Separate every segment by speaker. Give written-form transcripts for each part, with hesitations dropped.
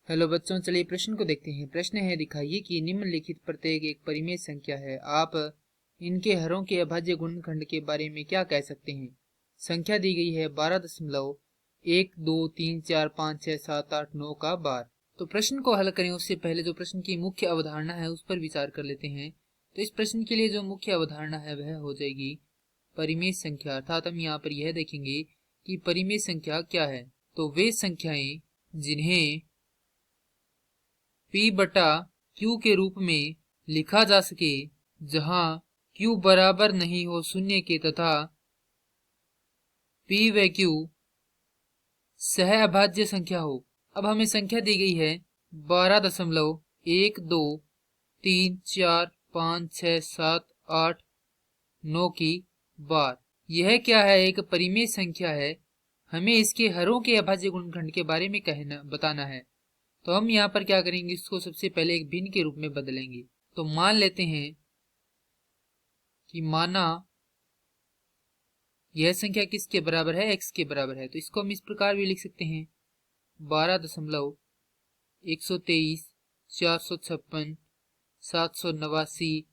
Speaker 1: Hello बच्चों, चलिए प्रश्न को देखते हैं। प्रश्न है, दिखाइए कि निम्नलिखित प्रत्येक एक परिमेय संख्या है। आप इनके हरों के अभाज्य गुणनखंड के बारे में क्या कह सकते हैं। संख्या दी गई है 12.1 2 3 4 5 6 7 8 9 का बार। तो प्रश्न को हल करें उससे पहले जो प्रश्न की मुख्य अवधारणा है उस पर विचार कर लेते हैं। तो इस प्रश्न के लिए जो मुख्य अवधारणा है वह हो जाएगी परिमेय संख्या, अर्थात हम यहाँ पर यह देखेंगे कि परिमेय संख्या क्या है। तो वे संख्याएं जिन्हें P बटा Q के रूप में लिखा जा सके जहां Q बराबर नहीं हो शून्य के तथा P व Q सह अभाज्य संख्या हो। अब हमें संख्या दी गई है 12.1 2 3 4 5 6 7 8 9 की बार। यह क्या है, एक परिमेय संख्या है। हमें इसके हरों के अभाज्य गुणनखंड के बारे में बताना है। तो हम यहाँ पर क्या करेंगे, इसको सबसे पहले एक भिन्न के रूप में बदलेंगे। तो मान लेते हैं कि माना यह संख्या किसके बराबर है, x के बराबर है। तो इसको हम इस प्रकार भी लिख सकते हैं 12.123 456 789,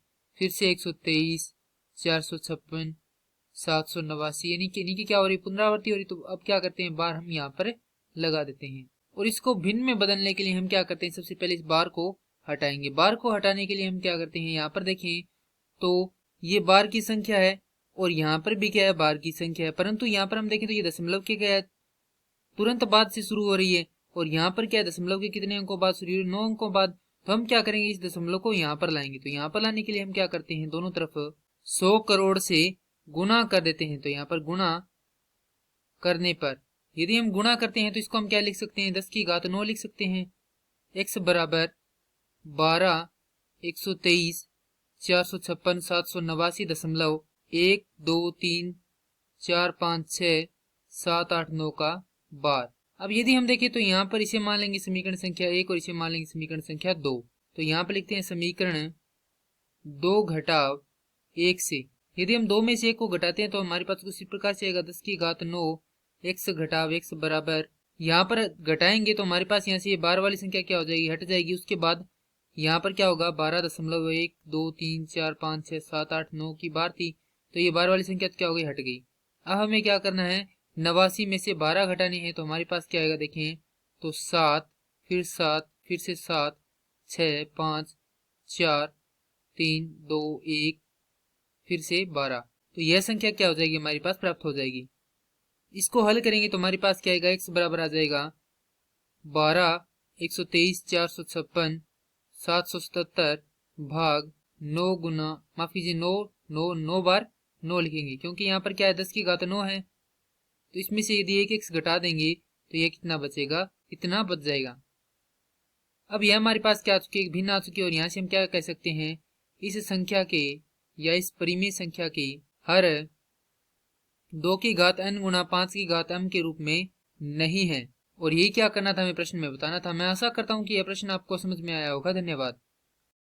Speaker 1: फिर से 123 456 789, यानी कि क्या हो रही, पुनरावृत्ति हो रही। तो अब क्या करते हैं, बार हम यहाँ पर लगा देते हैं और इसको भिन्न में बदलने के लिए हम क्या करते हैं, सबसे पहले इस बार को हटाएंगे। बार को हटाने के लिए हम क्या करते हैं, यहाँ पर देखें तो ये बार की संख्या है और यहाँ पर भी क्या है, बार की संख्या है। परंतु यहाँ पर हम देखें तो ये दशमलव के क्या है, तुरंत बाद से शुरू हो रही है और यहाँ पर क्या है, दशमलव के कितने अंकों बाद शुरू, 9 अंकों बाद। तो हम क्या करेंगे, इस दशमलव को यहाँ पर लाएंगे। तो यहाँ पर लाने के लिए हम क्या करते हैं, दोनों तरफ 100 करोड़ से गुना कर देते हैं। तो यहाँ पर गुना करने पर यदि हम गुणा करते हैं तो इसको हम क्या लिख सकते हैं, 10 की घात 9 लिख सकते हैं। x बराबर 12 123 456 789.1 2 3 4 5 6 7 8 9 का बार। अब यदि हम देखें तो यहाँ पर इसे मान लेंगे समीकरण संख्या 1 और इसे मान लेंगे समीकरण संख्या 2। तो यहाँ पर लिखते हैं समीकरण 2 घटाव 1 से। यदि हम 2 में से 1 को घटाते हैं तो हमारे पास उसी प्रकार से आएगा 10 की घात 9 x घटाव x बराबर, यहाँ पर घटाएंगे तो हमारे पास यहाँ से ये बार वाली संख्या क्या हो जाएगी, हट जाएगी। उसके बाद यहाँ पर क्या होगा, 12.1 2 3 4 5 6 7 8 9 की बार थी, तो ये बार वाली संख्या क्या हो गई, हट गई। अब हमें क्या करना है, 89 में से 12 घटानी है। तो हमारे पास क्या आएगा, देखें तो 7 फिर 7 फिर से 7 6 5 4 3 2 1 फिर से 12। तो यह संख्या क्या हो जाएगी, हमारे पास प्राप्त हो जाएगी। इसको हल करेंगे तो हमारे पास क्या आएगा, x बराबर आ जाएगा 12 123 456 777 भाग 9 गुना, माफ कीजिए 9 बार 9 लिखेंगे, क्योंकि यहाँ पर क्या है, 10 की घात 9 है। तो इसमें से यदि एक x घटा देंगे तो यह कितना बचेगा, इतना बच जाएगा। अब यह हमारे पास क्या आ चुकी है, भिन्न आ चुकी है। और यहाँ से हम क्या कह सकते हैं, इस संख्या के या इस परिमेय संख्या के हर 2 की घात n गुना 5 की घात m के रूप में नहीं है। और यही क्या करना था, हमें प्रश्न में बताना था। मैं आशा करता हूँ कि यह प्रश्न आपको समझ में आया होगा। धन्यवाद।